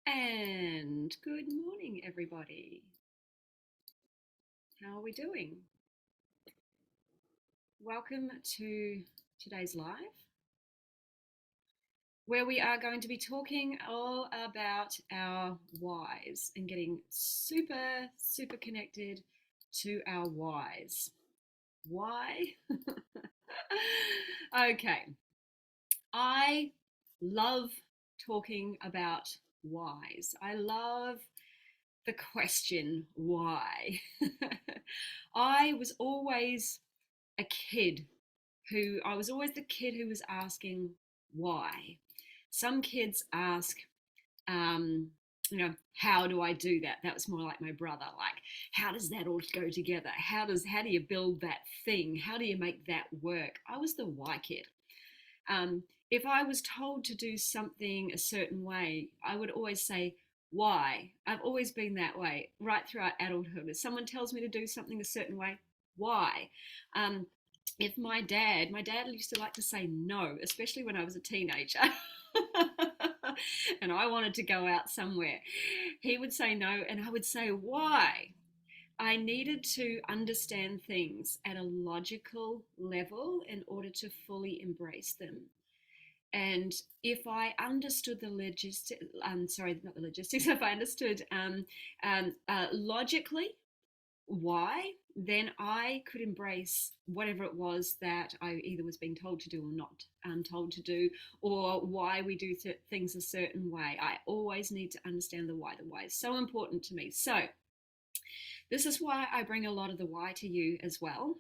And good morning, everybody. How are we doing? Welcome to today's live, where we are going to be talking all about our whys and getting super, super connected to our whys. Why? Okay, I love talking about whys. I love the question why. I was always a kid I was always the kid who was asking why. Some kids ask, um, how do I do that? That was more like my brother. Like, how does that all go together? How do you build that thing? How do you make that work? I was the why kid. If I was told to do something a certain way, I would always say, why? I've always been that way right throughout adulthood. If someone tells me to do something a certain way, why? Um, if my dad used to like to say no, especially when I was a teenager. And I wanted to go out somewhere. He would say no, and I would say, why? I needed to understand things at a logical level in order to fully embrace them. And if I understood the logistics, sorry, not the logistics, if I understood logically why, then I could embrace whatever it was that I either was being told to do or not told to do, or why we do things a certain way. I always need to understand the why. The why is so important to me. So, this is why I bring a lot of the why to you as well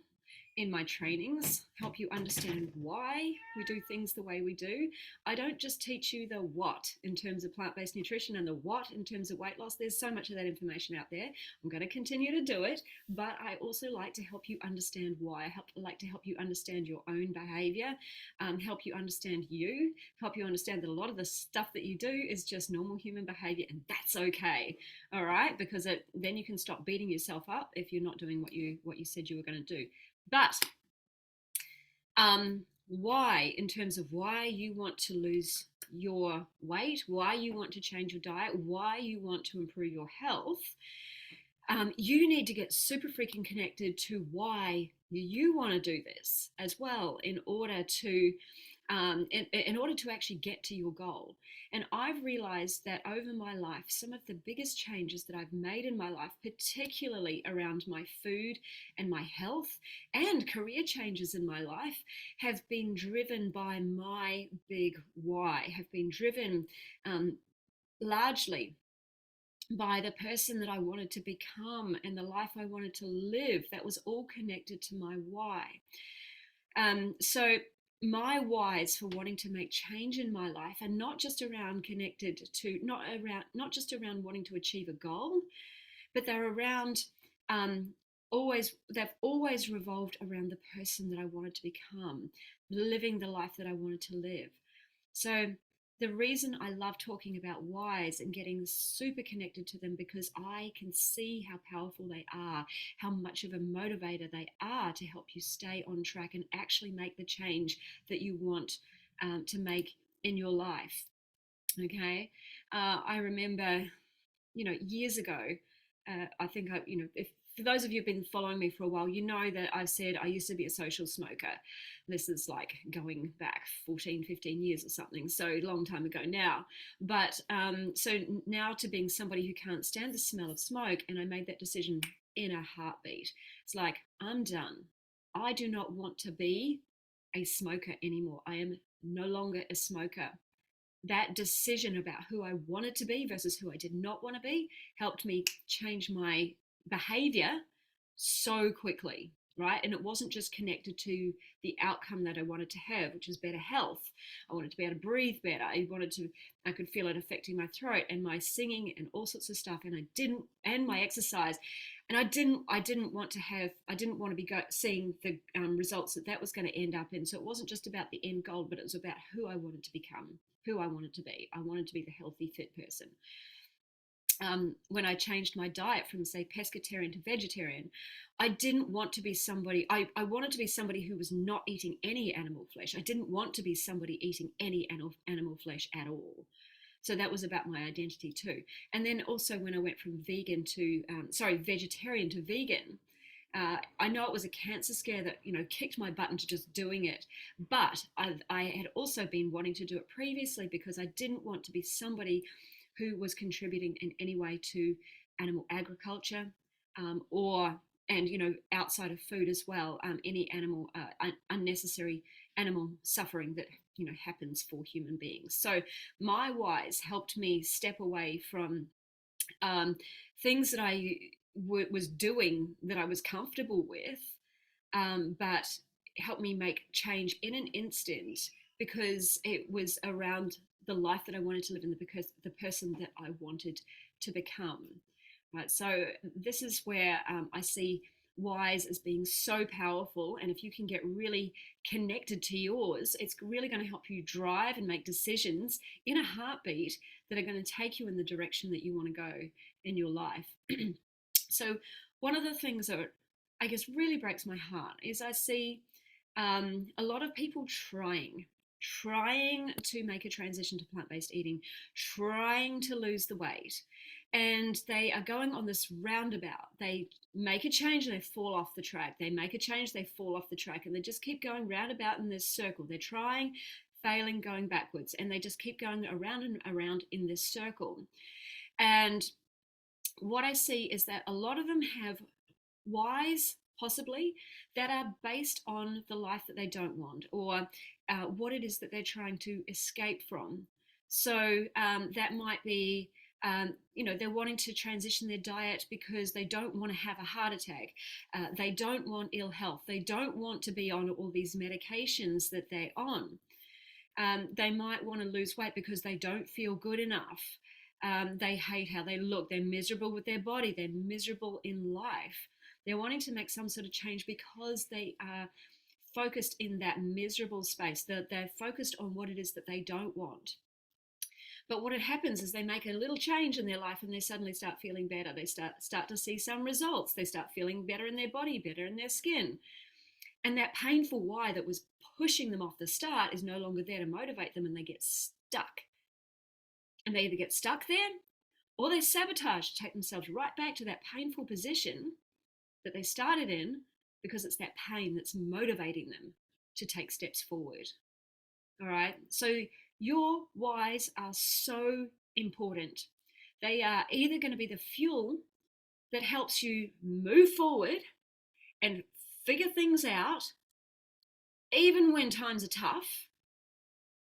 in my trainings, help you understand why we do things the way we do. I don't just teach you the what in terms of plant-based nutrition and the what in terms of weight loss. There's so much of that information out there. I'm going to continue to do it, but I also like to help you understand why. Like to help you understand your own behavior, help you understand you, help you understand that a lot of the stuff that you do is just normal human behavior, and that's okay. All right, because then you can stop beating yourself up if you're not doing what you said you were going to do. But why, in terms of why you want to lose your weight, why you want to change your diet, why you want to improve your health, you need to get super freaking connected to why you want to do this as well in order to actually get to your goal. And I've realized that over my life, some of the biggest changes that I've made in my life, particularly around my food and my health and career changes in my life, have been driven by my big why, have been driven largely by the person that I wanted to become and the life I wanted to live. That was all connected to my why. So my whys for wanting to make change in my life are not just around connected to not just around wanting to achieve a goal, but they're around they've always revolved around the person that I wanted to become, living the life that I wanted to live. So the reason I love talking about whys and getting super connected to them, because I can see how powerful they are, how much of a motivator they are to help you stay on track and actually make the change that you want to make in your life. Okay. I remember, years ago, I think if for those of you who've been following me for a while, you know that I've said I used to be a social smoker. This is like going back 14, 15 years or something, so a long time ago now. But so now to being somebody who can't stand the smell of smoke, and I made that decision in a heartbeat. It's like, I'm done. I do not want to be a smoker anymore. I am no longer a smoker. That decision about who I wanted to be versus who I did not want to be helped me change my behavior so quickly, right? And it wasn't just connected to the outcome that I wanted to have, which is better health. I wanted to be able to breathe better. I could feel it affecting my throat and my singing and all sorts of stuff. And my exercise. And I didn't want to be seeing the results that was going to end up in. So it wasn't just about the end goal, but it was about who I wanted to become, who I wanted to be. I wanted to be the healthy, fit person. When I changed my diet from, say, pescatarian to vegetarian, I didn't want to be somebody, I wanted to be somebody who was not eating any animal flesh. I didn't want to be somebody eating any animal flesh at all. So that was about my identity too. And then also when I went from vegetarian to vegan, I know it was a cancer scare that kicked my butt into just doing it, but I had also been wanting to do it previously because I didn't want to be somebody who was contributing in any way to animal agriculture, or and outside of food as well, any animal unnecessary animal suffering that happens for human beings. So my whys helped me step away from things that I was doing that I was comfortable with, but helped me make change in an instant because it was around the life that I wanted to live in, the person that I wanted to become. Right. So this is where I see whys as being so powerful, and if you can get really connected to yours, it's really going to help you drive and make decisions in a heartbeat that are going to take you in the direction that you want to go in your life. So one of the things that I guess really breaks my heart is I see a lot of people trying to make a transition to plant-based eating, trying to lose the weight, and they are going on this roundabout. They make a change and they fall off the track. They make a change, they fall off the track, and they just keep going roundabout in this circle. They're trying, failing, going backwards, and they just keep going around and around in this circle. And what I see is that a lot of them have whys, possibly, that are based on the life that they don't want, or what it is that they're trying to escape from. So that might be, they're wanting to transition their diet because they don't want to have a heart attack. They don't want ill health. They don't want to be on all these medications that they're on. They might want to lose weight because they don't feel good enough. They hate how they look. They're miserable with their body. They're miserable in life. They're wanting to make some sort of change because they are focused in that miserable space. They're focused on what it is that they don't want. But what happens is they make a little change in their life and they suddenly start feeling better. They start to see some results. They start feeling better in their body, better in their skin. And that painful why that was pushing them off the start is no longer there to motivate them, and they get stuck. And they either get stuck there or they sabotage to take themselves right back to that painful position that they started in, because it's that pain that's motivating them to take steps forward. All right. So your whys are so important. They are either going to be the fuel that helps you move forward and figure things out, even when times are tough,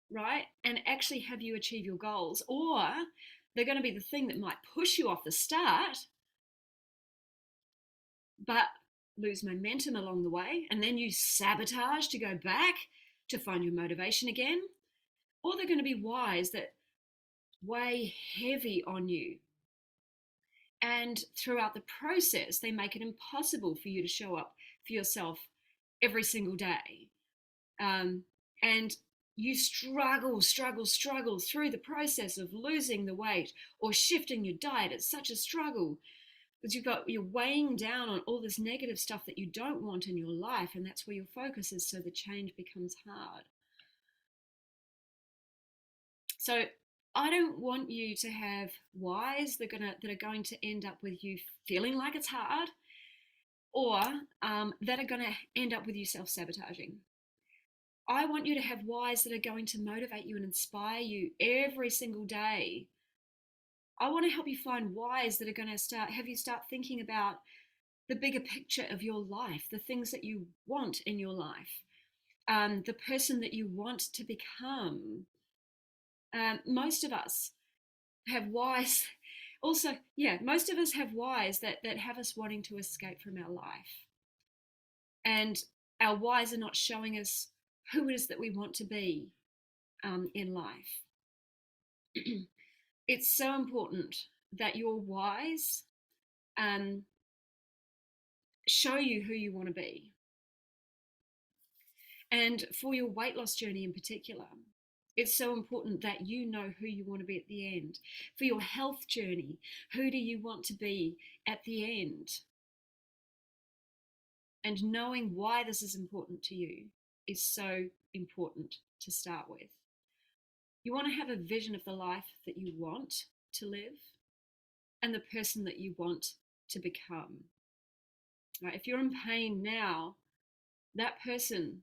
right? And actually have you achieve your goals, or they're going to be the thing that might push you off the start, but lose momentum along the way, and then you sabotage to go back to find your motivation again. Or they're going to be whys that weigh heavy on you, and throughout the process they make it impossible for you to show up for yourself every single day, and you struggle through the process of losing the weight or shifting your diet. It's such a struggle because you're weighing down on all this negative stuff that you don't want in your life, and that's where your focus is, so the change becomes hard. So I don't want you to have whys that are going to end up with you feeling like it's hard, or that are going to end up with you self-sabotaging. I want you to have whys that are going to motivate you and inspire you every single day. I want to help you find whys that are going to have you start thinking about the bigger picture of your life, the things that you want in your life, the person that you want to become. Most of us have whys. Also, most of us have whys that have us wanting to escape from our life. And our whys are not showing us who it is that we want to be in life. It's so important that your whys show you who you want to be. And for your weight loss journey in particular, it's so important that you know who you want to be at the end. For your health journey, who do you want to be at the end? And knowing why this is important to you is so important to start with. You want to have a vision of the life that you want to live and the person that you want to become. Right? If you're in pain now, that person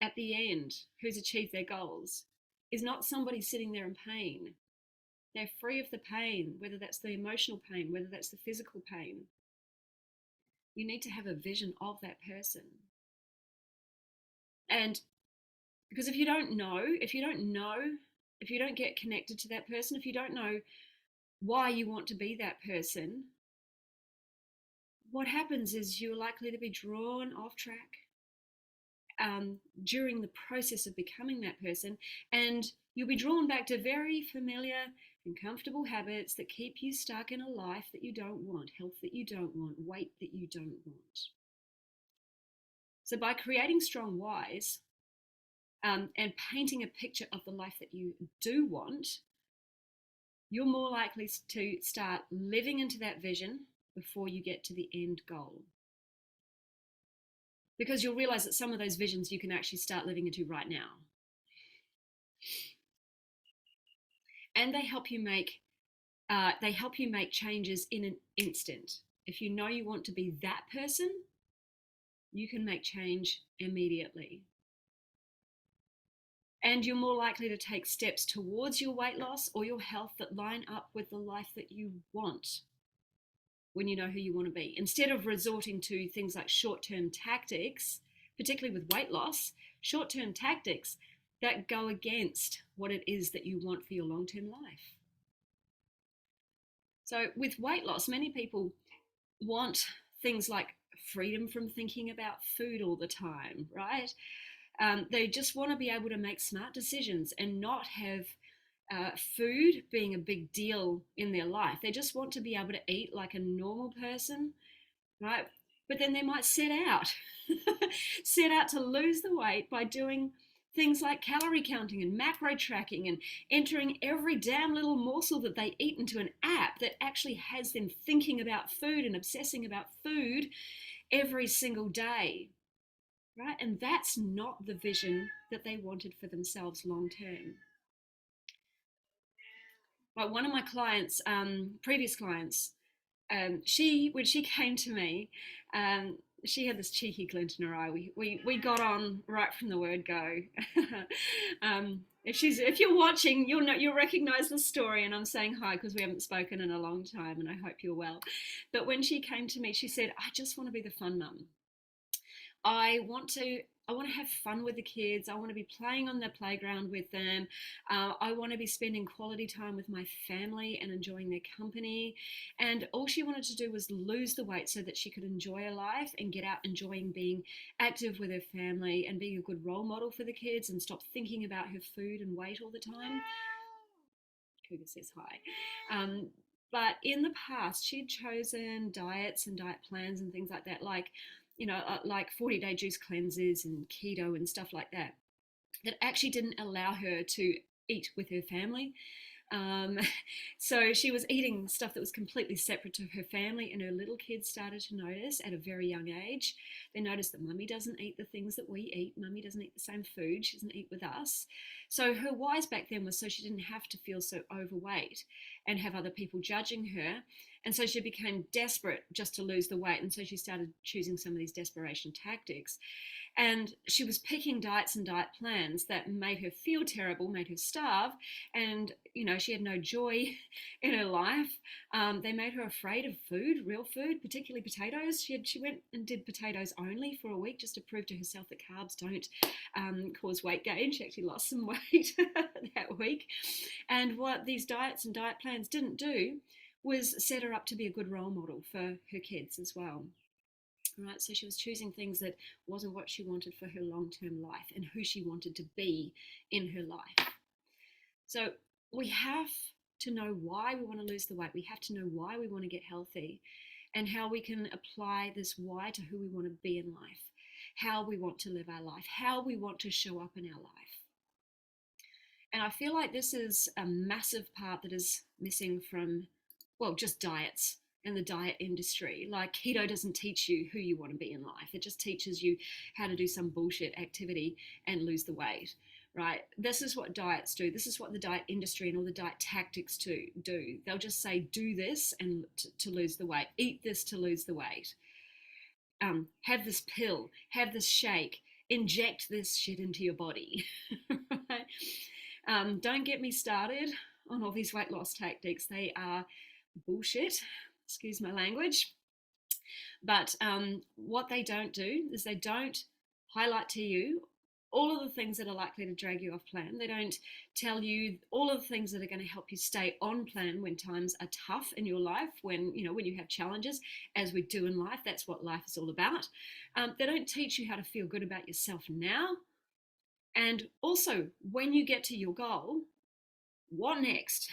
at the end who's achieved their goals is not somebody sitting there in pain. They're free of the pain, whether that's the emotional pain, whether that's the physical pain. You need to have a vision of that person. And because if you don't know, if you don't get connected to that person, if you don't know why you want to be that person, what happens is you're likely to be drawn off track during the process of becoming that person, and you'll be drawn back to very familiar and comfortable habits that keep you stuck in a life that you don't want, health that you don't want, weight that you don't want. So by creating strong whys and painting a picture of the life that you do want, you're more likely to start living into that vision before you get to the end goal. Because you'll realize that some of those visions you can actually start living into right now. And they help you make changes in an instant. If you know you want to be that person, you can make change immediately. And you're more likely to take steps towards your weight loss or your health that line up with the life that you want when you know who you want to be. Instead of resorting to things like short-term tactics, particularly with weight loss, short-term tactics that go against what it is that you want for your long-term life. So with weight loss, many people want things like freedom from thinking about food all the time, right? They just want to be able to make smart decisions and not have food being a big deal in their life. They just want to be able to eat like a normal person, right? But then they might set out to lose the weight by doing things like calorie counting and macro tracking and entering every damn little morsel that they eat into an app that actually has them thinking about food and obsessing about food every single day, right? And that's not the vision that they wanted for themselves long term. Like one of my clients, previous clients, when she came to me, she had this cheeky glint in her eye. We got on right from the word go. If you're watching, you'll recognize the story. And I'm saying hi because we haven't spoken in a long time, and I hope you're well. But when she came to me, she said, "I just want to be the fun mum. I want to have fun with the kids. I want to be playing on the playground with them. I want to be spending quality time with my family and enjoying their company." And all she wanted to do was lose the weight so that she could enjoy her life and get out enjoying being active with her family and being a good role model for the kids and stop thinking about her food and weight all the time. Cougar says hi. But in the past, she'd chosen diets and diet plans and things like that, like 40-day juice cleanses and keto and stuff like that, that actually didn't allow her to eat with her family. So she was eating stuff that was completely separate to her family, and her little kids started to notice at a very young age. They noticed that mummy doesn't eat the things that we eat. Mummy doesn't eat the same food. She doesn't eat with us. So her whys back then was so she didn't have to feel so overweight and have other people judging her. And so she became desperate just to lose the weight. And so she started choosing some of these desperation tactics. And she was picking diets and diet plans that made her feel terrible, made her starve, and she had no joy in her life. They made her afraid of food, real food, particularly potatoes. She went and did potatoes only for a week just to prove to herself that carbs don't cause weight gain. She actually lost some weight that week. And what these diets and diet plans didn't do was set her up to be a good role model for her kids as well. Right, so she was choosing things that wasn't what she wanted for her long-term life and who she wanted to be in her life. So we have to know why we want to lose the weight. We have to know why we want to get healthy and how we can apply this why to who we want to be in life, how we want to live our life, how we want to show up in our life. And I feel like this is a massive part that is missing from, just diets and the diet industry. Like keto doesn't teach you who you want to be in life. It just teaches you how to do some bullshit activity and lose the weight, right? This is what diets do. This is what the diet industry and all the diet tactics do. They'll just say, do this and to lose the weight, eat this to lose the weight, have this pill, have this shake, inject this shit into your body. Right? Don't get me started on all these weight loss tactics. They are bullshit, excuse my language. But what they don't do is they don't highlight to you all of the things that are likely to drag you off plan. They don't tell you all of the things that are going to help you stay on plan when times are tough in your life, when you have challenges, as we do in life. That's what life is all about. They don't teach you how to feel good about yourself now. And also, when you get to your goal, what next?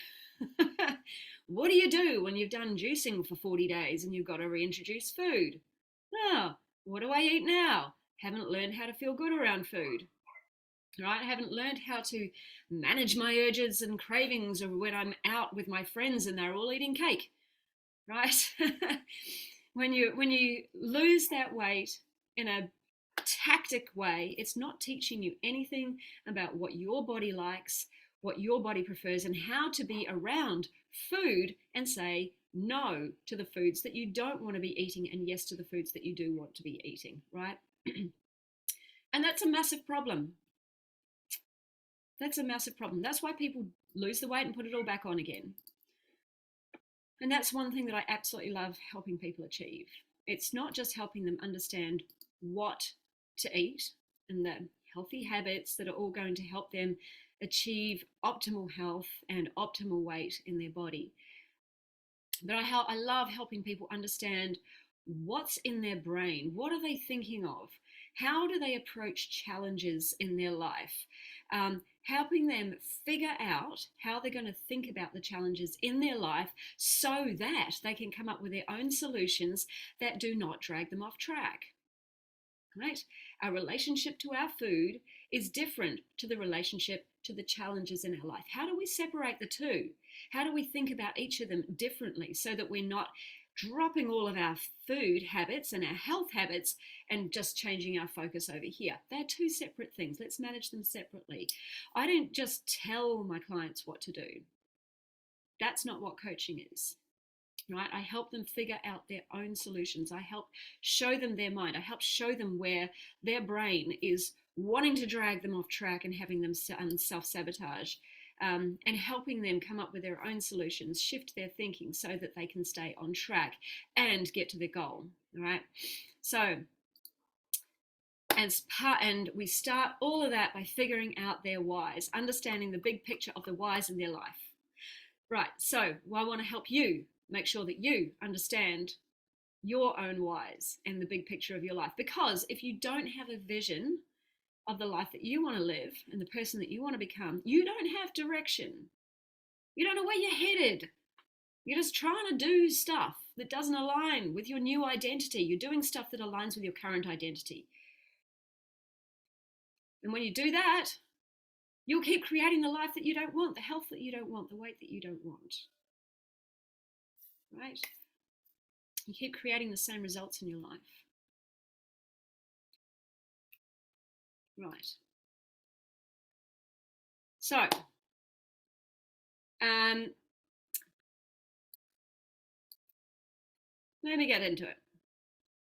What do you do when you've done juicing for 40 days and you've got to reintroduce food? Oh, what do I eat now? Haven't learned how to feel good around food. Right? Haven't learned how to manage my urges and cravings, or when I'm out with my friends and they're all eating cake. Right? when you lose that weight in a tactic way, it's not teaching you anything about what your body likes, what your body prefers, and how to be around food and say no to the foods that you don't want to be eating and yes to the foods that you do want to be eating, right? And that's a massive problem. That's a massive problem. That's why people lose the weight and put it all back on again. And that's one thing that I absolutely love helping people achieve. It's not just helping them understand what to eat and the healthy habits that are all going to help them achieve optimal health and optimal weight in their body. But I love helping people understand what's in their brain. What are they thinking of? How do they approach challenges in their life? Helping them figure out how they're going to think about the challenges in their life so that they can come up with their own solutions that do not drag them off track. Right? Our relationship to our food is different to the relationship to the challenges in our life. How do we separate the two? How do we think about each of them differently so that we're not dropping all of our food habits and our health habits and just changing our focus over here? They're two separate things. Let's manage them separately. I don't just tell my clients what to do. That's not what coaching is. Right? I help them figure out their own solutions. I help show them their mind. I help show them where their brain is wanting to drag them off track and having them self-sabotage, and helping them come up with their own solutions, shift their thinking so that they can stay on track and get to their goal. All right. So, and we start all of that by figuring out their whys, understanding the big picture of the whys in their life. Right. So, I want to help you make sure that you understand your own whys and the big picture of your life. Because if you don't have a vision of the life that you want to live and the person that you want to become, you don't have direction. You don't know where you're headed. You're just trying to do stuff that doesn't align with your new identity. You're doing stuff that aligns with your current identity. And when you do that, you'll keep creating the life that you don't want, the health that you don't want, the weight that you don't want. Right? You keep creating the same results in your life. Right. So, let me get into it.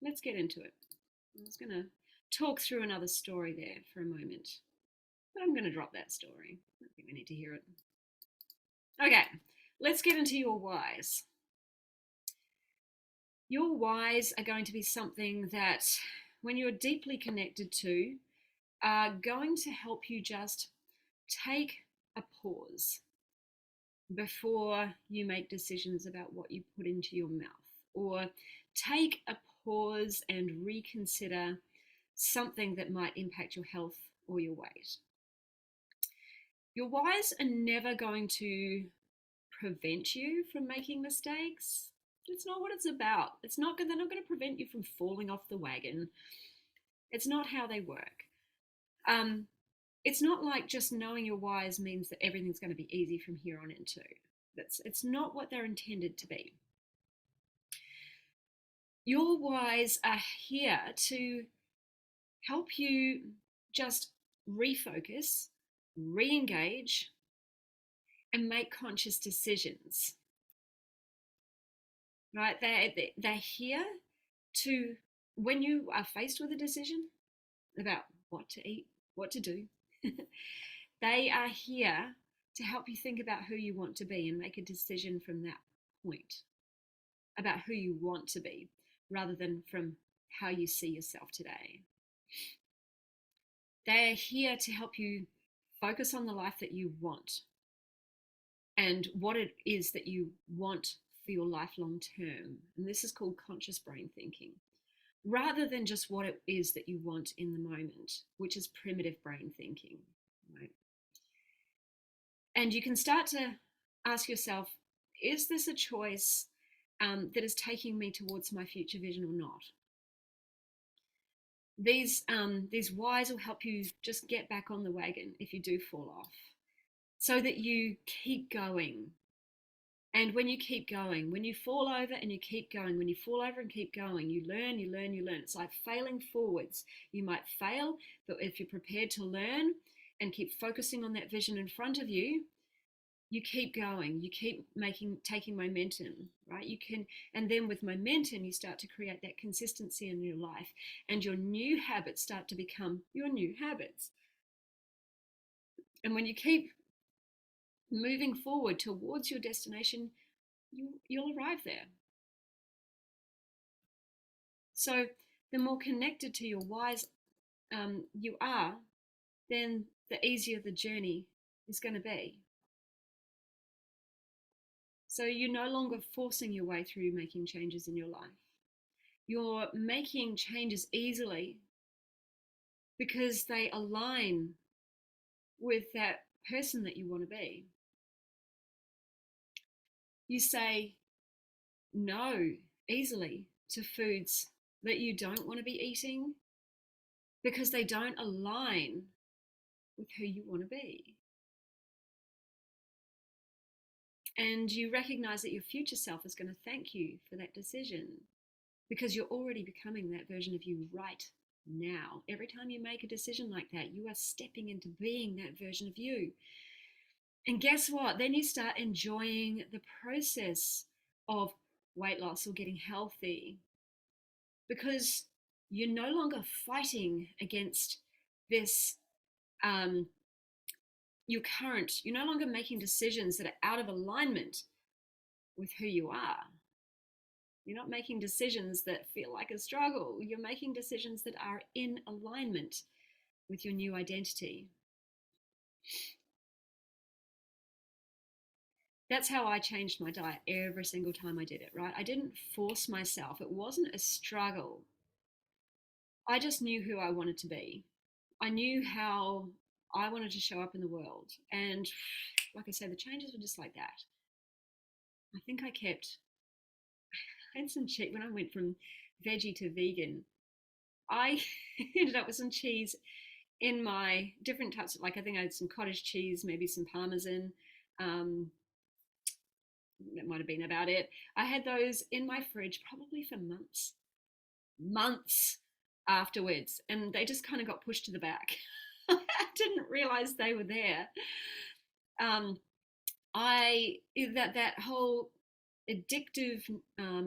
Let's get into it. I was going to talk through another story there for a moment, but I'm going to drop that story. I don't think we need to hear it. Okay, let's get into your whys. Your whys are going to be something that, when you're deeply connected to, are going to help you just take a pause before you make decisions about what you put into your mouth, or take a pause and reconsider something that might impact your health or your weight. Your whys are never going to prevent you from making mistakes. It's not what it's about. They're not going to prevent you from falling off the wagon. It's not how they work. It's not like just knowing your whys means that everything's going to be easy from here on in too. It's not what they're intended to be. Your whys are here to help you just refocus re-engage, and make conscious decisions, right? They're here to, when you are faced with a decision about what to eat, what to do, they are here to help you think about who you want to be and make a decision from that point about who you want to be rather than from how you see yourself today. They are here to help you focus on the life that you want and what it is that you want for your life long term. And this is called conscious brain thinking, rather than just what it is that you want in the moment, which is primitive brain thinking, right? And you can start to ask yourself, is this a choice that is taking me towards my future vision or not? These whys will help you just get back on the wagon if you do fall off, so that you keep going. And when you keep going, when you fall over and you keep going, when you fall over and keep going, you learn, you learn, you learn. It's like failing forwards. You might fail, but if you're prepared to learn and keep focusing on that vision in front of you, you keep going, you keep taking momentum, right? You can, and then with momentum, you start to create that consistency in your life, and your new habits start to become your new habits. And when you keep moving forward towards your destination, you'll arrive there. So the more connected to your whys you are, then the easier the journey is going to be. So you're no longer forcing your way through making changes in your life. You're making changes easily because they align with that person that you want to be. You say no easily to foods that you don't want to be eating because they don't align with who you want to be. And you recognize that your future self is going to thank you for that decision because you're already becoming that version of you right now. Every time you make a decision like that, you are stepping into being that version of you. And guess what? Then you start enjoying the process of weight loss or getting healthy because you're no longer fighting against this you're no longer making decisions that are out of alignment with who you are. You're not making decisions that feel like a struggle. You're making decisions that are in alignment with your new identity. That's how I changed my diet every single time I did it, right? I didn't force myself. It wasn't a struggle. I just knew who I wanted to be. I knew how I wanted to show up in the world. And like I said, the changes were just like that. I think I had some cheese when I went from veggie to vegan. I ended up with some cheese in my different types of, like, I think I had some cottage cheese, maybe some parmesan. That might have been about it. I had those in my fridge probably for months afterwards, and they just kind of got pushed to the back. I didn't realize they were there. That whole addictive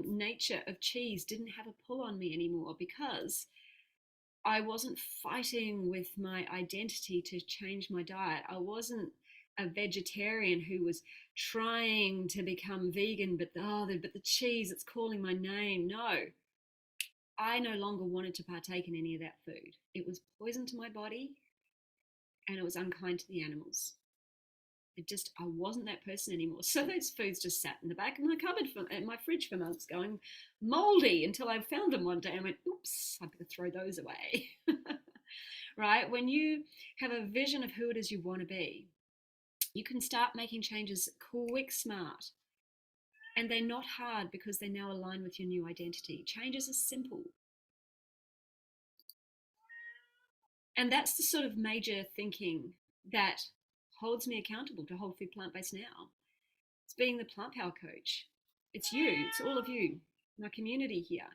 nature of cheese didn't have a pull on me anymore because I wasn't fighting with my identity to change my diet. I wasn't a vegetarian who was trying to become vegan, but the cheese, it's calling my name. No, I no longer wanted to partake in any of that food. It was poison to my body and it was unkind to the animals. I wasn't that person anymore. So those foods just sat in the back of my cupboard, in my fridge for months, going moldy until I found them one day and went, oops, I better throw those away. Right? When you have a vision of who it is you want to be, you can start making changes quick, smart. And they're not hard because they now align with your new identity. Changes are simple. And that's the sort of major thinking that holds me accountable to Whole Food Plant Based Now. It's being the plant power coach. It's you, it's all of you, my community here.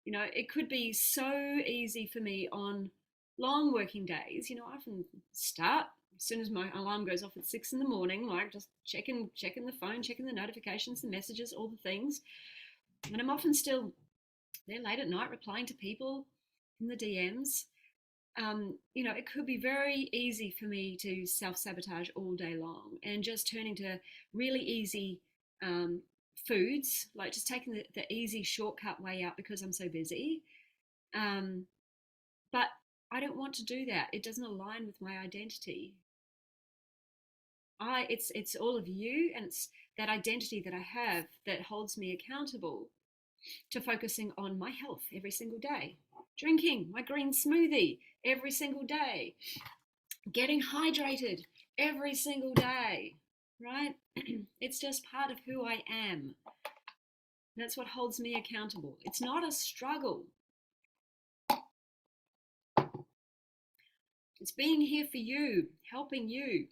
You know, it could be so easy for me on long working days. You know, I often start As soon as my alarm goes off at 6 in the morning, like just checking the phone, checking the notifications, the messages, all the things. And I'm often still there late at night replying to people in the DMs. It could be very easy for me to self-sabotage all day long and just turning to really easy um, foods, like just taking the easy shortcut way out because I'm so busy. Um, but I don't want to do that. It doesn't align with my identity. It's all of you, and it's that identity that I have that holds me accountable to focusing on my health every single day, drinking my green smoothie every single day, getting hydrated every single day, right? It's just part of who I am. That's what holds me accountable. It's not a struggle. It's being here for you, helping you,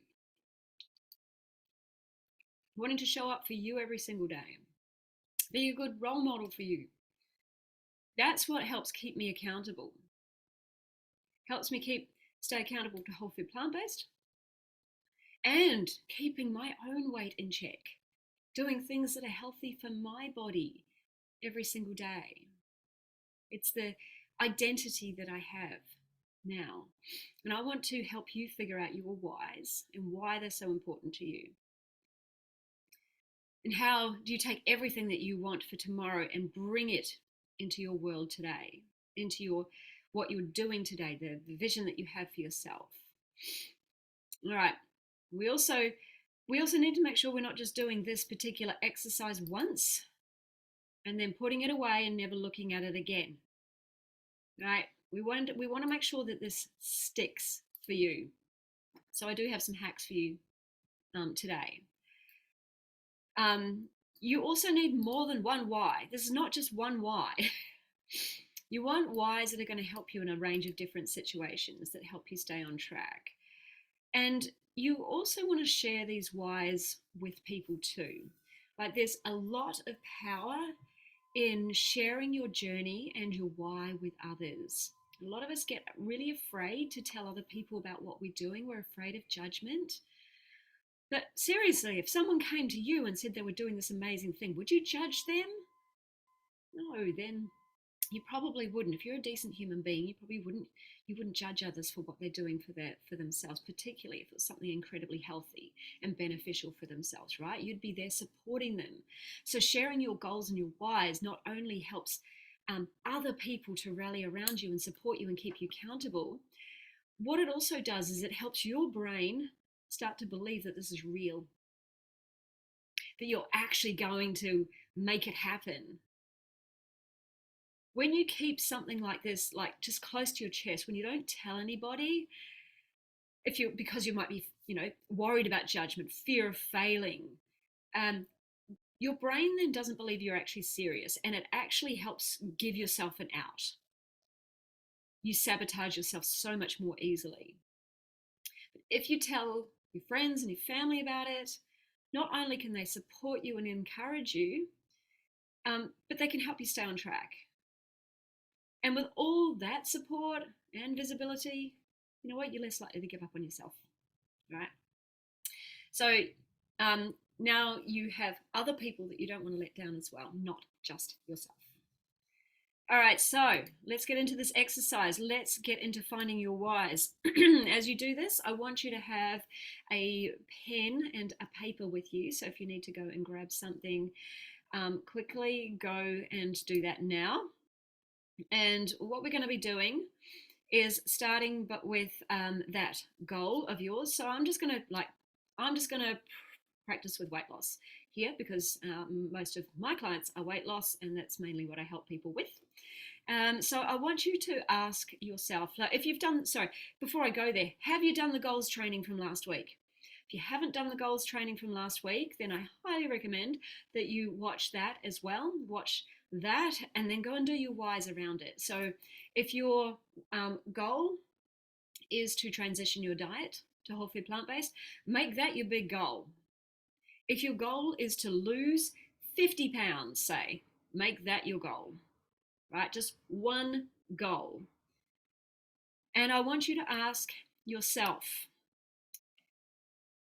wanting to show up for you every single day, be a good role model for you. That's what helps keep me accountable. Helps me stay accountable to whole food plant-based and keeping my own weight in check, doing things that are healthy for my body every single day. It's the identity that I have now. And I want to help you figure out your whys and why they're so important to you. And how do you take everything that you want for tomorrow and bring it into your world today, into what you're doing today, the vision that you have for yourself. All right. We also need to make sure we're not just doing this particular exercise once and then putting it away and never looking at it again. Right? We want to make sure that this sticks for you. So I do have some hacks for you today. You also need more than one why. This is not just one why. You want whys that are going to help you in a range of different situations that help you stay on track. And you also want to share these whys with people too. Like there's a lot of power in sharing your journey and your why with others. A lot of us get really afraid to tell other people about what we're doing. We're afraid of judgment. But seriously, if someone came to you and said they were doing this amazing thing, would you judge them? No, then you probably wouldn't. If you're a decent human being, you wouldn't judge others for what they're doing for themselves, particularly if it's something incredibly healthy and beneficial for themselves, right? You'd be there supporting them. So sharing your goals and your whys not only helps other people to rally around you and support you and keep you accountable, what it also does is it helps your brain start to believe that this is real, that you're actually going to make it happen. When you keep something like this, like just close to your chest, when you don't tell anybody, because you might be, worried about judgment, fear of failing, your brain then doesn't believe you're actually serious, and it actually helps give yourself an out. You sabotage yourself so much more easily. But if you tell your friends and your family about it, not only can they support you and encourage you, but they can help you stay on track. And with all that support and visibility, you know what? You're less likely to give up on yourself, right? So now you have other people that you don't want to let down as well, not just yourself. All right, so let's get into this exercise. Let's get into finding your whys. As you do this, I want you to have a pen and a paper with you. So if you need to go and grab something quickly, go and do that now. And what we're going to be doing is starting but with that goal of yours. So I'm just going to practice with weight loss here because most of my clients are weight loss, and that's mainly what I help people with. So I want you to ask yourself, like, before I go there, have you done the goals training from last week? If you haven't done the goals training from last week, then I highly recommend that you watch that as well. Watch that and then go and do your whys around it. So if your goal is to transition your diet to whole food plant-based, make that your big goal. If your goal is to lose 50 pounds, say, make that your goal, right? Just one goal. And I want you to ask yourself,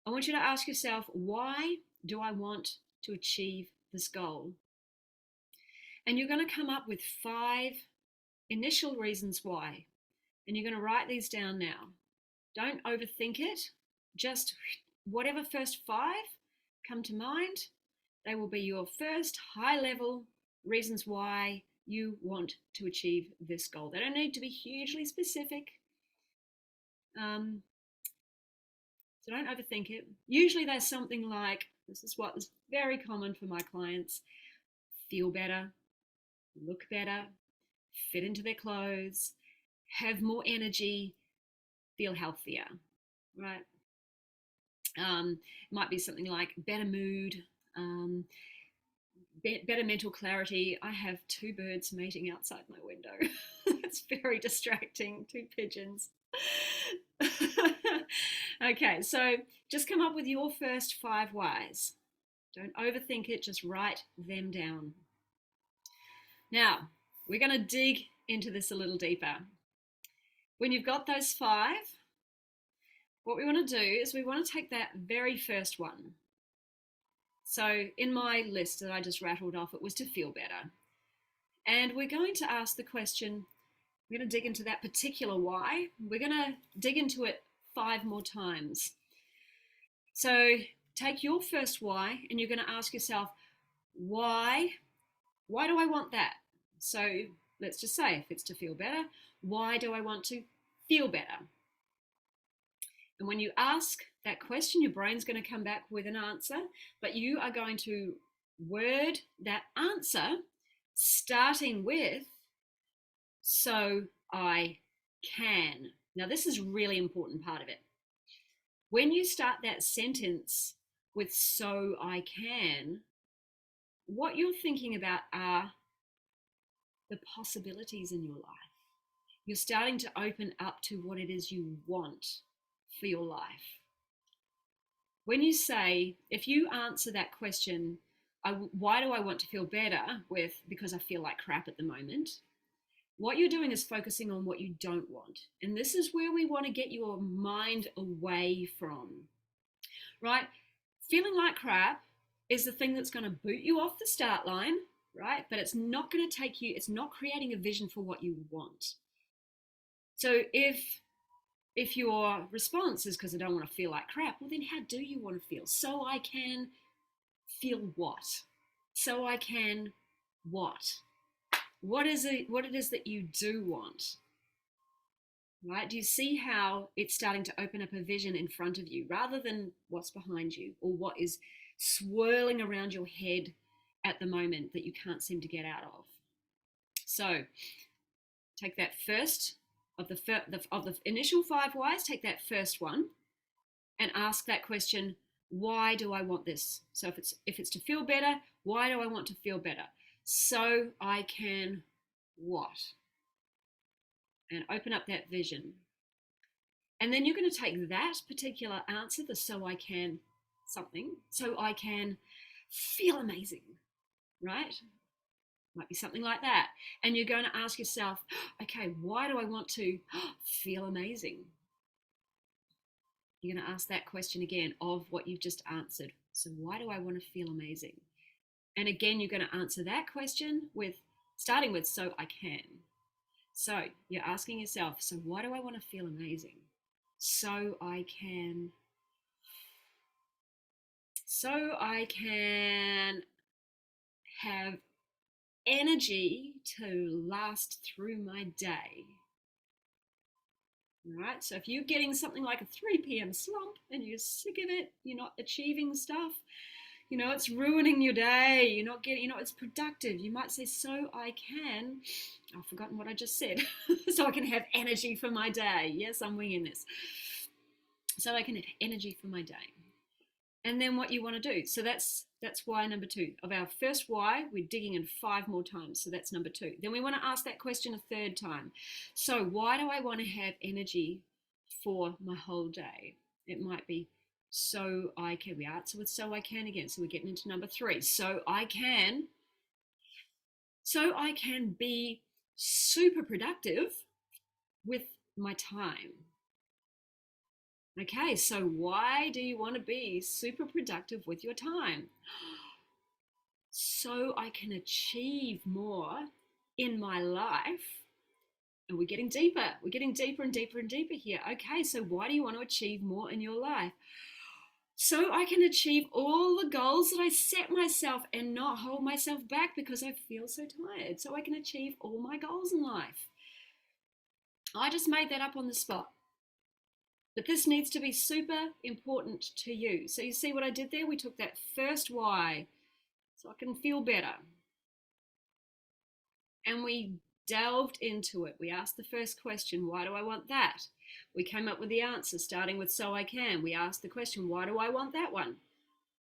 I want you to ask yourself, why do I want to achieve this goal? And you're going to come up with 5 initial reasons why. And you're going to write these down now. Don't overthink it. Just whatever first 5 come to mind, they will be your first high level reasons why you want to achieve this goal. They don't need to be hugely specific. So don't overthink it. Usually there's something like, this is what is very common for my clients: feel better, look better, fit into their clothes, have more energy, feel healthier, right? It might be something like better mood, better mental clarity. I have 2 birds mating outside my window. It's very distracting. 2 pigeons. Okay, so just come up with your first 5 whys. Don't overthink it, just write them down. Now, we're going to dig into this a little deeper. When you've got those 5, what we want to do is we want to take that very first one. So in my list that I just rattled off, it was to feel better. And we're going to ask the question, we're going to dig into that particular why. We're going to dig into it 5 more times. So take your first why and you're going to ask yourself, why do I want that? So let's just say, if it's to feel better, why do I want to feel better? And when you ask that question, your brain's going to come back with an answer, but you are going to word that answer starting with, so I can. Now, this is a really important part of it. When you start that sentence with so I can, what you're thinking about are the possibilities in your life. You're starting to open up to what it is you want for your life. When you say, if you answer that question, why do I want to feel better, with because I feel like crap at the moment, what you're doing is focusing on what you don't want. And this is where we want to get your mind away from, right? Feeling like crap is the thing that's going to boot you off the start line, right? But it's not going to take you, it's not creating a vision for what you want. So if your response is because I don't want to feel like crap, well then how do you want to feel? So I can feel what? So I can what? What is it that you do want? Right? Do you see how it's starting to open up a vision in front of you rather than what's behind you or what is swirling around your head at the moment that you can't seem to get out of? So take that first of the initial 5 whys, take that first one and ask that question, why do I want this? So if it's to feel better, why do I want to feel better? So I can what? And open up that vision. And then you're going to take that particular answer, the so I can something, so I can feel amazing, right? Might be something like that. And you're going to ask yourself, okay, why do I want to feel amazing? You're going to ask that question again of what you've just answered. So why do I want to feel amazing? And again, you're going to answer that question with starting with so I can. So you're asking yourself, so why do I want to feel amazing? So I can have energy to last through my day. All right, so if you're getting something like a 3 p.m. slump and you're sick of it, you're not achieving stuff, it's ruining your day, you're not getting, it's productive. You might say, so I can, I've forgotten what I just said, so I can have energy for my day. Yes, I'm winging this. So I can have energy for my day. And then what you want to do. So that's why number 2. Of our first why, we're digging in 5 more times. So that's number 2. Then we want to ask that question a 3rd time. So why do I want to have energy for my whole day? It might be so I can. We answer with so I can again. So we're getting into number 3. So I can be super productive with my time. Okay, so why do you want to be super productive with your time? So I can achieve more in my life. And we're getting deeper. We're getting deeper and deeper and deeper here. Okay, so why do you want to achieve more in your life? So I can achieve all the goals that I set myself and not hold myself back because I feel so tired. So I can achieve all my goals in life. I just made that up on the spot. But this needs to be super important to you. So you see what I did there? We took that first why, so I can feel better. And we delved into it. We asked the first question, why do I want that? We came up with the answer, starting with so I can. We asked the question, why do I want that one?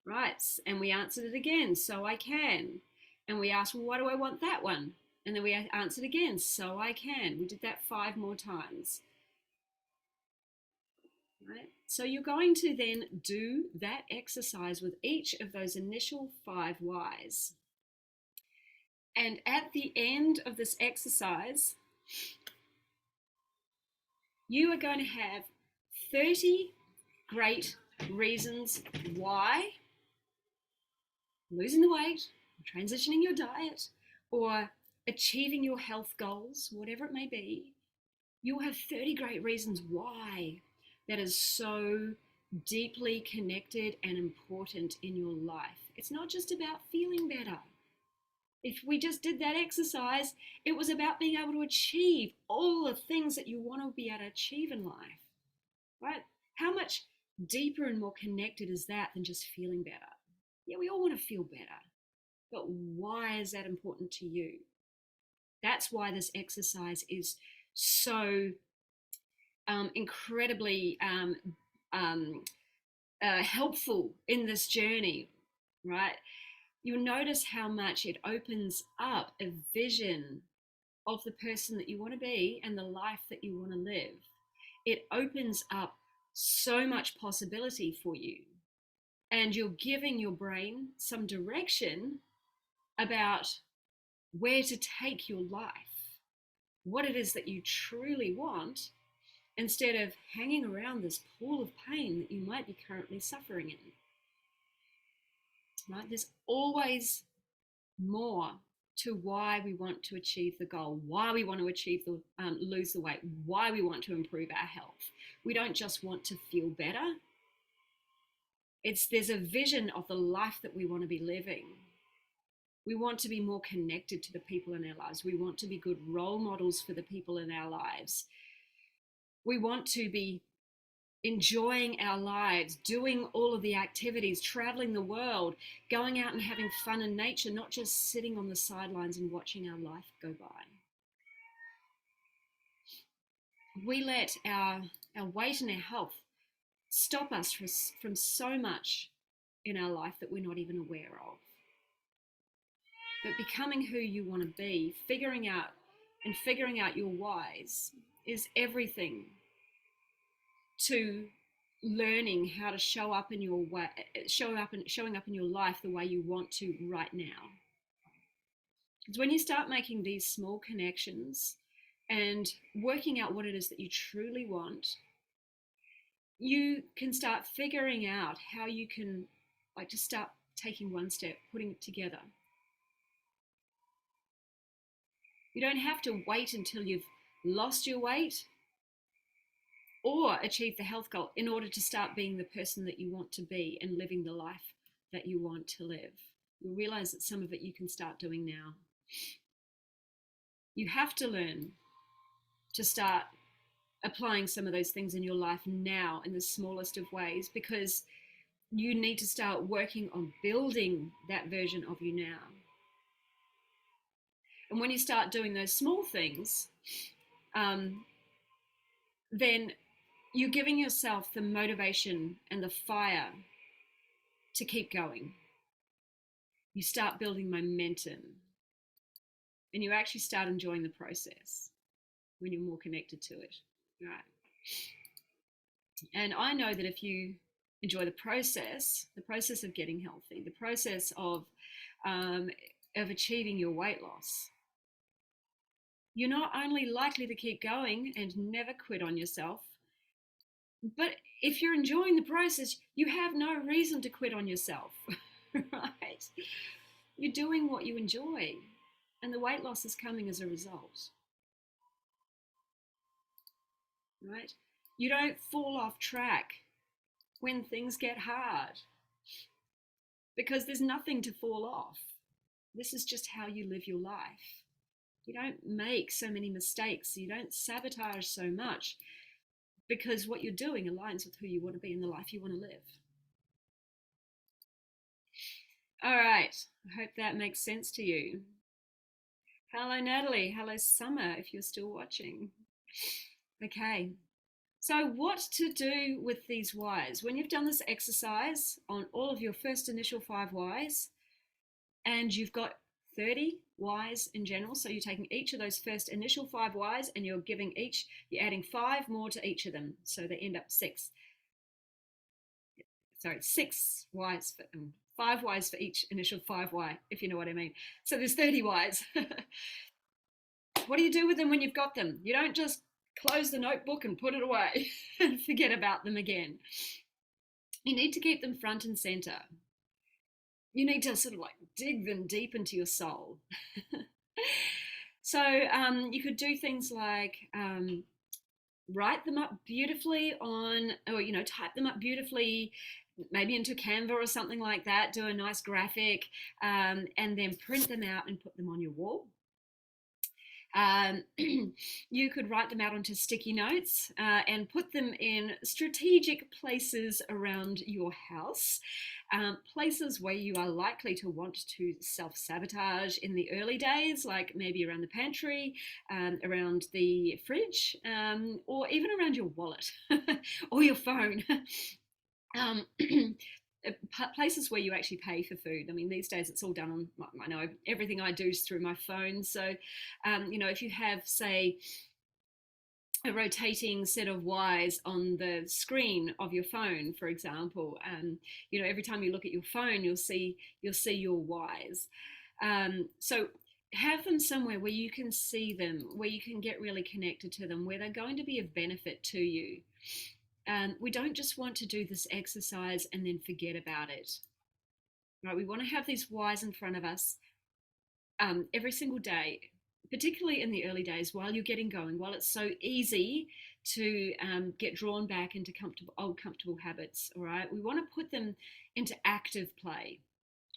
Right. And we answered it again, so I can. And we asked, well, why do I want that one? And then we answered again, so I can. We did that 5 more times. Right? So you're going to then do that exercise with each of those initial 5 whys. And at the end of this exercise, you are going to have 30 great reasons why losing the weight, transitioning your diet, or achieving your health goals, whatever it may be. You'll have 30 great reasons why that is so deeply connected and important in your life. It's not just about feeling better. If we just did that exercise, it was about being able to achieve all the things that you want to be able to achieve in life, right? How much deeper and more connected is that than just feeling better? Yeah, we all want to feel better, but why is that important to you? That's why this exercise is so incredibly um, helpful in this journey, right? You'll notice how much it opens up a vision of the person that you want to be and the life that you want to live. It opens up so much possibility for you. And you're giving your brain some direction about where to take your life, what it is that you truly want, instead of hanging around this pool of pain that you might be currently suffering in. Right? There's always more to why we want to achieve the goal, why we want to achieve the lose the weight, why we want to improve our health. We don't just want to feel better. There's a vision of the life that we want to be living. We want to be more connected to the people in our lives. We want to be good role models for the people in our lives. We want to be enjoying our lives, doing all of the activities, traveling the world, going out and having fun in nature, not just sitting on the sidelines and watching our life go by. We let our weight and our health stop us from so much in our life that we're not even aware of. But becoming who you want to be, figuring out your whys is everything to learning how to showing up in your life the way you want to right now. It's when you start making these small connections and working out what it is that you truly want, you can start figuring out how you can just start taking one step, putting it together. You don't have to wait until you've lost your weight or achieve the health goal in order to start being the person that you want to be and living the life that you want to live. You'll realize that some of it you can start doing now. You have to learn to start applying some of those things in your life now in the smallest of ways, because you need to start working on building that version of you now. And when you start doing those small things, then you're giving yourself the motivation and the fire to keep going. You start building momentum and you actually start enjoying the process when you're more connected to it. Right. And I know that if you enjoy the process of getting healthy, the process of achieving your weight loss, you're not only likely to keep going and never quit on yourself, But if you're enjoying the process, you have no reason to quit on yourself, right? You're doing what you enjoy, and the weight loss is coming as a result, right? You don't fall off track when things get hard because there's nothing to fall off. This is just how you live your life. You don't make so many mistakes, you don't sabotage so much because what you're doing aligns with who you want to be and the life you want to live. All right, I hope that makes sense to you. Hello, Natalie. Hello, Summer, if you're still watching. Okay, so what to do with these whys? When you've done this exercise on all of your first initial 5 whys, and you've got 30 whys in general, so you're taking each of those first initial 5 whys and you're adding 5 more to each of them, so they end up 6. Sorry, 6 whys, 5 whys for each initial 5 why, if you know what I mean. So there's 30 whys. What do you do with them when you've got them? You don't just close the notebook and put it away and forget about them again. You need to keep them front and center. You need to sort of like dig them deep into your soul. So you could do things like write them up beautifully or type them up beautifully, maybe into Canva or something like that. Do a nice graphic, and then print them out and put them on your wall. You could write them out onto sticky notes and put them in strategic places around your house, places where you are likely to want to self-sabotage in the early days, like maybe around the pantry, around the fridge, or even around your wallet or your phone. Um, Places where you actually pay for food. I mean, these days it's all done on, I know everything I do is through my phone. So, if you have, say, a rotating set of whys on the screen of your phone, for example, every time you look at your phone, you'll see your whys. So have them somewhere where you can see them, where you can get really connected to them, where they're going to be of benefit to you. We don't just want to do this exercise and then forget about it. Right? We want to have these whys in front of us every single day, particularly in the early days while you're getting going, while it's so easy to get drawn back into old comfortable habits. All right, we want to put them into active play.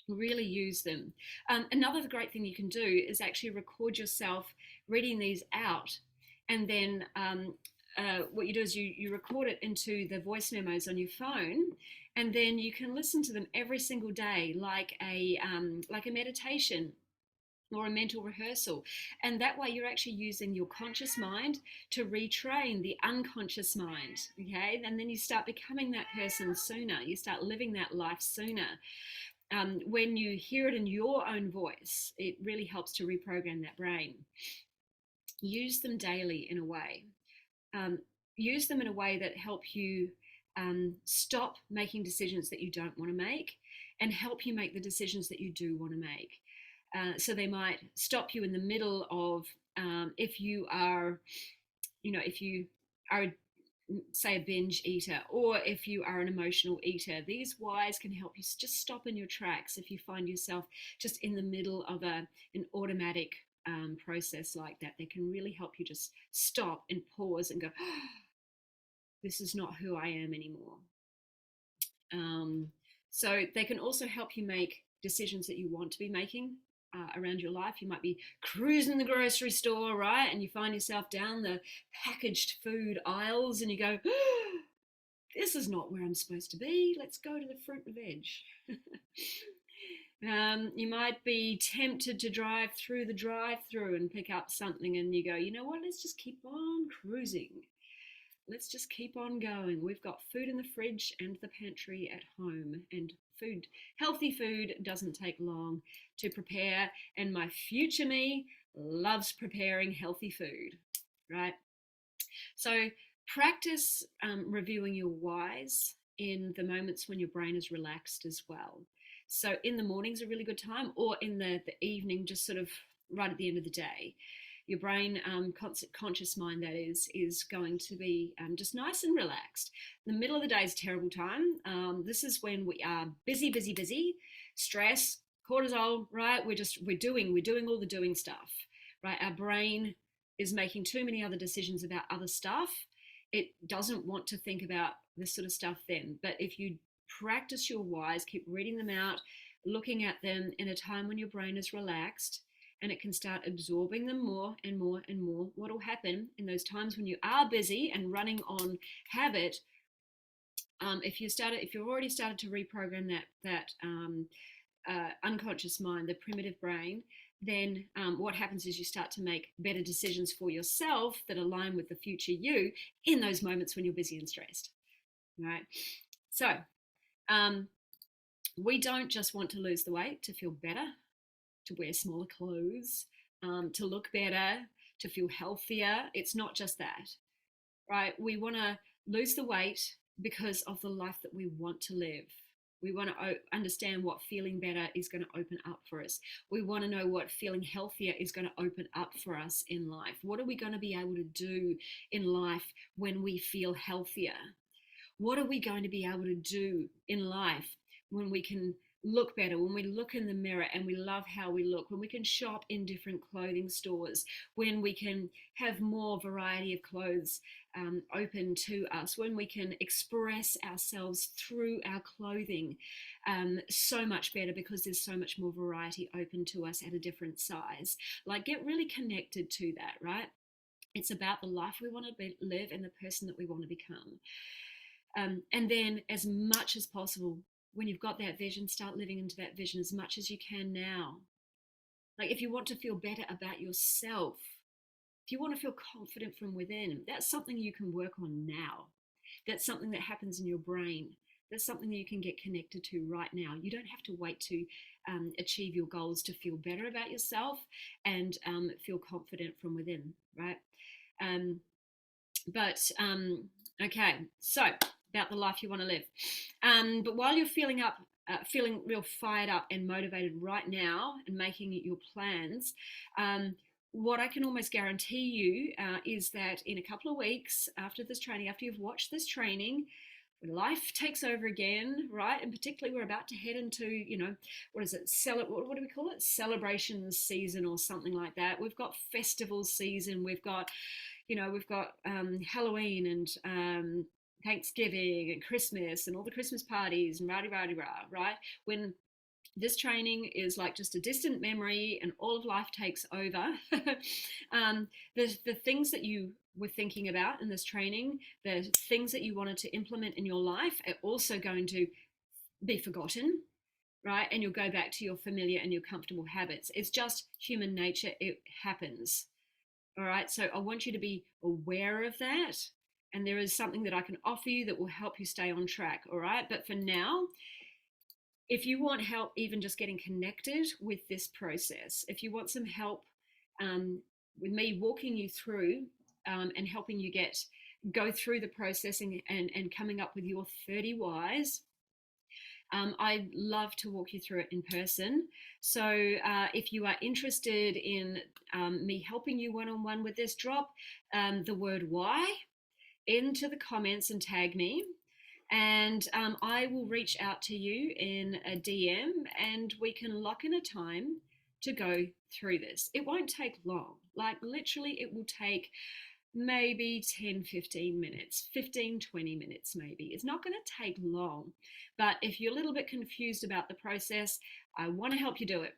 Really use them. Another great thing you can do is actually record yourself reading these out, and then what you do is you record it into the voice memos on your phone, and then you can listen to them every single day, like a meditation or a mental rehearsal. And that way you're actually using your conscious mind to retrain the unconscious mind. Okay, and then you start becoming that person sooner. You start living that life sooner. When you hear it in your own voice, it really helps to reprogram that brain. Use them daily in a way. Use them in a way that help you stop making decisions that you don't want to make and help you make the decisions that you do want to make. So they might stop you in the middle of if you are, say, a binge eater, or if you are an emotional eater. These whys can help you just stop in your tracks if you find yourself just in the middle of an automatic process like that. They can really help you just stop and pause and go, oh, this is not who I am anymore. So they can also help you make decisions that you want to be making around your life. You might be cruising the grocery store, right? And you find yourself down the packaged food aisles and you go, oh, this is not where I'm supposed to be. Let's go to the fruit and veg. You might be tempted to drive through the drive-through and pick up something, and you go, you know what, let's just keep on cruising. Let's just keep on going. We've got food in the fridge and the pantry at home, and healthy food doesn't take long to prepare, and my future me loves preparing healthy food, right? So practice reviewing your whys in the moments when your brain is relaxed as well. So in the morning's a really good time, or in the evening, just sort of right at the end of the day. Your brain, conscious mind, that is going to be just nice and relaxed. The middle of the day is a terrible time. This is when we are busy, busy, busy, stress, cortisol, right? We're doing all the doing stuff, right? Our brain is making too many other decisions about other stuff. It doesn't want to think about this sort of stuff then. But if you practice your whys, keep reading them out, looking at them in a time when your brain is relaxed, and it can start absorbing them more and more and more. What will happen in those times when you are busy and running on habit? If you've already started to reprogram that unconscious mind, the primitive brain, then what happens is you start to make better decisions for yourself that align with the future you in those moments when you're busy and stressed. Right? So we don't just want to lose the weight to feel better, to wear smaller clothes, to look better, to feel healthier. It's not just that, right? We want to lose the weight because of the life that we want to live. We want to understand what feeling better is going to open up for us. We want to know what feeling healthier is going to open up for us in life. What are we going to be able to do in life when we feel healthier? What are we going to be able to do in life when we can look better, when we look in the mirror and we love how we look, when we can shop in different clothing stores, when we can have more variety of clothes open to us, when we can express ourselves through our clothing so much better because there's so much more variety open to us at a different size. Like, get really connected to that, right? It's about the life we want to live and the person that we want to become. And then as much as possible, when you've got that vision, start living into that vision as much as you can now. Like, if you want to feel better about yourself, if you want to feel confident from within, that's something you can work on now. That's something that happens in your brain. That's something that you can get connected to right now. You don't have to wait to achieve your goals to feel better about yourself and feel confident from within, right? Okay, so about the life you want to live. But while you're feeling real fired up and motivated right now and making your plans, what I can almost guarantee you is that in a couple of weeks after this training, after you've watched this training, when life takes over again, right? And particularly we're about to head into, what is it? What do we call it? Celebration season or something like that. We've got festival season. We've got Halloween and Thanksgiving and Christmas and all the Christmas parties and rah-de-rah-de-rah, right? When this training is like just a distant memory and all of life takes over, the things that you were thinking about in this training, the things that you wanted to implement in your life are also going to be forgotten, right? And you'll go back to your familiar and your comfortable habits. It's just human nature. It happens. All right. So I want you to be aware of that. And there is something that I can offer you that will help you stay on track. All right. But for now, if you want help even just getting connected with this process, if you want some help with me walking you through and helping you go through the processing and coming up with your 30 whys, I'd love to walk you through it in person. So if you are interested in me helping you one-on-one with this, drop the word why into the comments and tag me. And I will reach out to you in a DM and we can lock in a time to go through this. It won't take long. Like, literally, it will take maybe 10, 15 minutes, 15, 20 minutes maybe. It's not going to take long. But if you're a little bit confused about the process, I want to help you do it.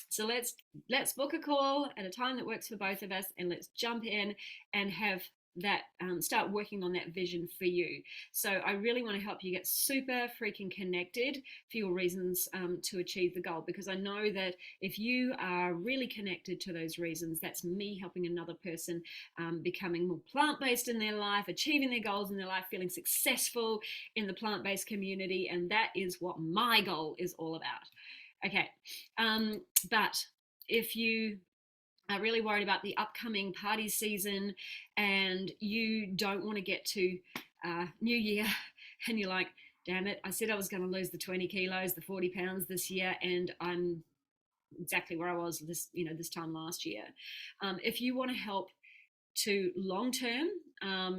So let's book a call at a time that works for both of us, and let's jump in and have that start working on that vision for you. So I really want to help you get super freaking connected for your reasons to achieve the goal, because I know that if you are really connected to those reasons, that's me helping another person becoming more plant-based in their life, achieving their goals in their life, feeling successful in the plant-based community, and that is what my goal is all about. Okay, but if you are really worried about the upcoming party season and you don't want to get to New Year and you're like, damn it, I said I was going to lose the 20 kilos, the 40 pounds this year, and I'm exactly where I was this time last year. If you want to help to long term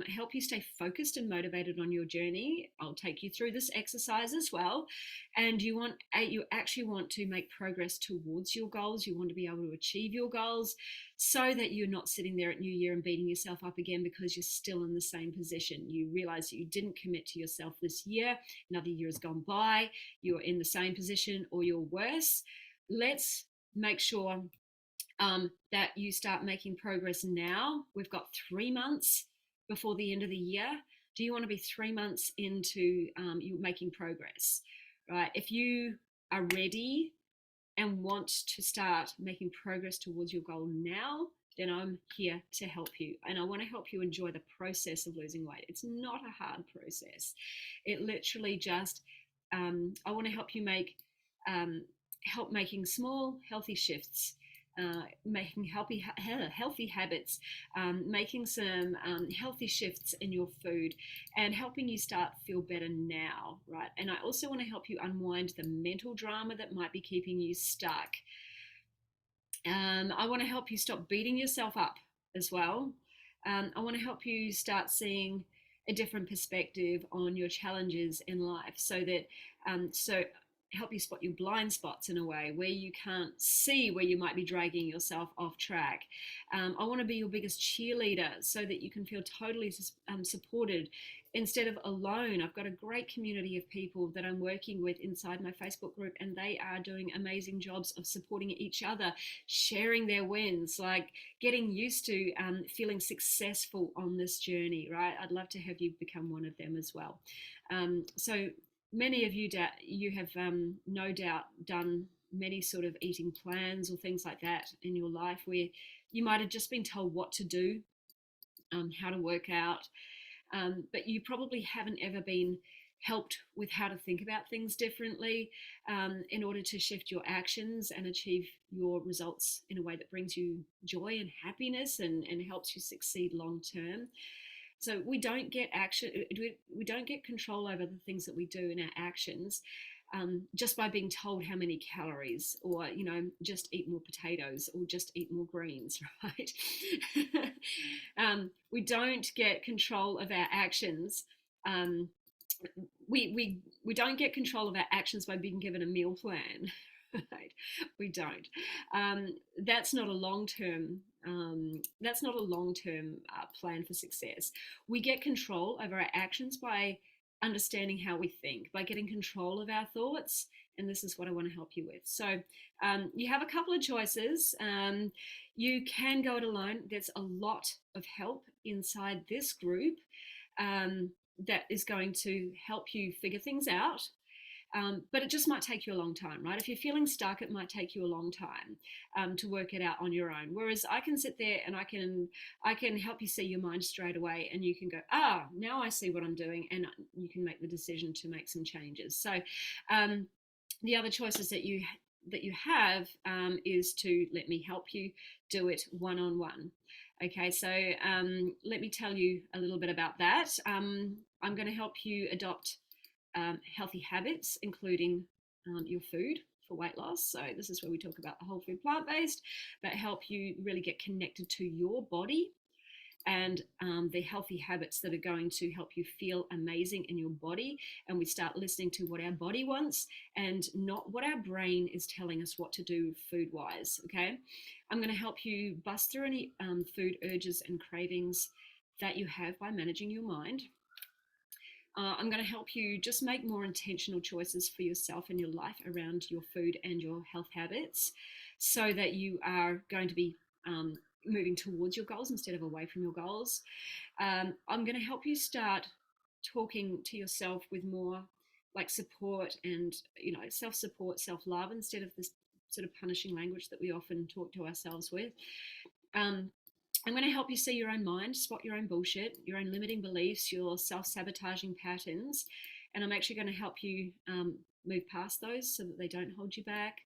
help you stay focused and motivated on your journey, I'll take you through this exercise as well. And you actually want to make progress towards your goals. You want to be able to achieve your goals, so that you're not sitting there at New Year and beating yourself up again because you're still in the same position. You realize that you didn't commit to yourself this year. Another year has gone by. You're in the same position or you're worse. Let's make sure that you start making progress now. We've got 3 months before the end of the year. Do you want to be 3 months into you making progress, right? If you are ready and want to start making progress towards your goal now, then I'm here to help you. And I want to help you enjoy the process of losing weight. It's not a hard process. It literally just, I want to help you help making small, healthy shifts, making healthy habits, making some healthy shifts in your food, and helping you start feel better now, right? And I also want to help you unwind the mental drama that might be keeping you stuck. I want to help you stop beating yourself up as well. I want to help you start seeing a different perspective on your challenges in life, so that so help you spot your blind spots in a way where you can't see where you might be dragging yourself off track. I want to be your biggest cheerleader so that you can feel totally supported instead of alone. I've got a great community of people that I'm working with inside my Facebook group, and they are doing amazing jobs of supporting each other, sharing their wins, like getting used to feeling successful on this journey, right? I'd love to have you become one of them as well. So many of you have no doubt done many sort of eating plans or things like that in your life, where you might have just been told what to do, how to work out, but you probably haven't ever been helped with how to think about things differently, in order to shift your actions and achieve your results in a way that brings you joy and happiness, and helps you succeed long term. So we don't get control over the things that we do in our actions, just by being told how many calories, or just eat more potatoes or just eat more greens, right? We don't get control of our actions. We don't get control of our actions by being given a meal plan. Right? We don't. That's not a long term. That's not a long term plan for success. We get control over our actions by understanding how we think, by getting control of our thoughts. And this is what I want to help you with. So you have a couple of choices. You can go it alone. There's a lot of help inside this group that is going to help you figure things out. But it just might take you a long time, right? If you're feeling stuck, it might take you a long time to work it out on your own. Whereas I can sit there and I can help you see your mind straight away, and you can go, now I see what I'm doing, and you can make the decision to make some changes. So the other choices that you have is to let me help you do it one-on-one. Okay, so let me tell you a little bit about that. I'm going to help you adopt healthy habits, including your food for weight loss. So this is where we talk about the whole food plant-based, but help you really get connected to your body and the healthy habits that are going to help you feel amazing in your body. And we start listening to what our body wants and not what our brain is telling us what to do food-wise, okay? I'm going to help you bust through any food urges and cravings that you have by managing your mind. I'm going to help you just make more intentional choices for yourself and your life around your food and your health habits, so that you are going to be moving towards your goals instead of away from your goals. I'm going to help you start talking to yourself with more like support and self-support, self-love, instead of this sort of punishing language that we often talk to ourselves with. I'm going to help you see your own mind, spot your own bullshit, your own limiting beliefs, your self-sabotaging patterns. And I'm actually going to help you move past those so that they don't hold you back.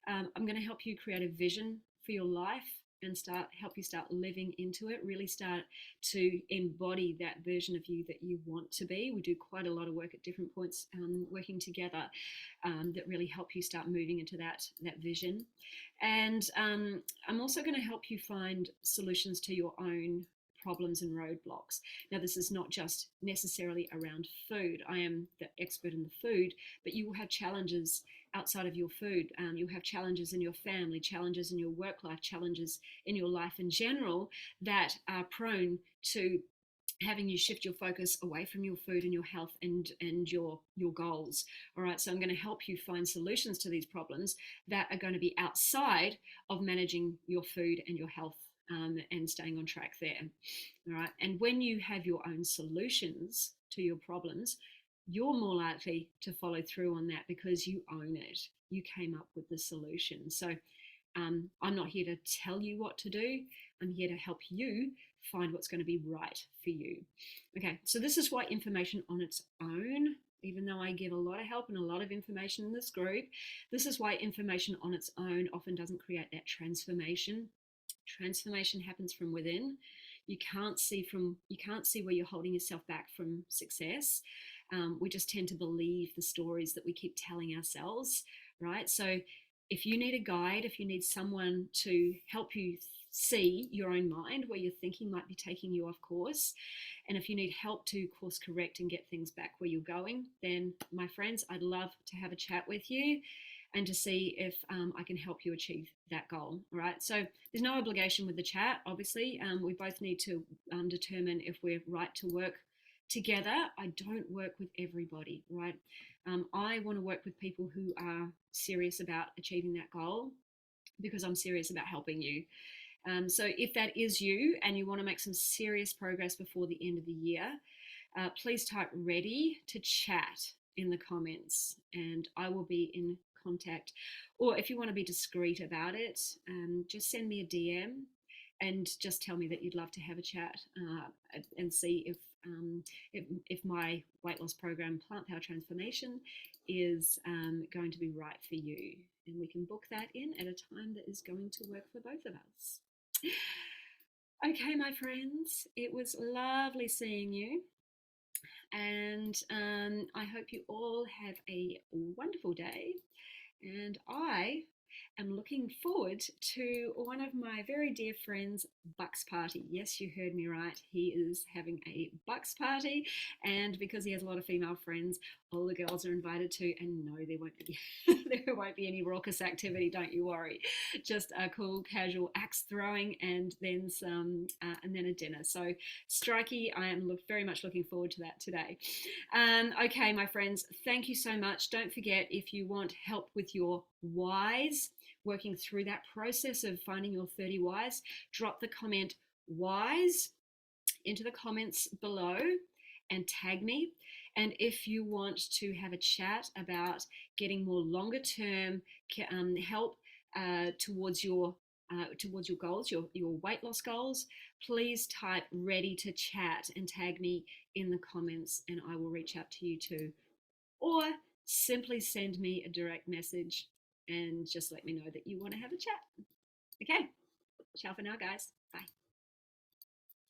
I'm going to help you create a vision for your life and help you start living into it, really start to embody that version of you that you want to be. We do quite a lot of work at different points, working together, that really help you start moving into that vision. And I'm also going to help you find solutions to your own problems and roadblocks. Now, this is not just necessarily around food. I am the expert in the food, but you will have challenges outside of your food. You'll have challenges in your family, challenges in your work life, challenges in your life in general that are prone to having you shift your focus away from your food and your health and your goals. All right, so I'm going to help you find solutions to these problems that are going to be outside of managing your food and your health, and staying on track there. All right, and when you have your own solutions to your problems, you're more likely to follow through on that because you own it. You came up with the solution. So I'm not here to tell you what to do. I'm here to help you find what's going to be right for you. Okay, so this is why information on its own, even though I give a lot of help and a lot of information in this group, this is why information on its own often doesn't create that transformation. Transformation happens from within. You can't see where you're holding yourself back from success. We just tend to believe the stories that we keep telling ourselves, right? So if you need a guide, if you need someone to help you see your own mind where your thinking might be taking you off course, and if you need help to course correct and get things back where you're going, then my friends, I'd love to have a chat with you and to see if I can help you achieve that goal. All right, so there's no obligation with the chat, obviously. We both need to determine if we're right to work together. I don't work with everybody, right? I want to work with people who are serious about achieving that goal because I'm serious about helping you. So if that is you and you want to make some serious progress before the end of the year, please type ready to chat in the comments and I will be in contact. Or if you want to be discreet about it, just send me a DM and just tell me that you'd love to have a chat, and see if my weight loss program, Plant Power Transformation, is going to be right for you. And we can book that in at a time that is going to work for both of us. Okay, my friends, it was lovely seeing you. And I hope you all have a wonderful day. And I am looking forward to one of my very dear friends' bucks party. Yes, you heard me right. He is having a bucks party, and because he has a lot of female friends, all the girls are invited to. And no, there won't be there won't be any raucous activity. Don't you worry. Just a cool, casual axe throwing, and then and then a dinner. So strikey. I am very much looking forward to that today. Okay, my friends, thank you so much. Don't forget, if you want help with your whys, working through that process of finding your 30 whys, drop the comment whys into the comments below and tag me. And if you want to have a chat about getting more longer term help towards your goals, your weight loss goals, please type ready to chat and tag me in the comments and I will reach out to you too. Or simply send me a direct message and just let me know that you want to have a chat. Okay, ciao for now, guys.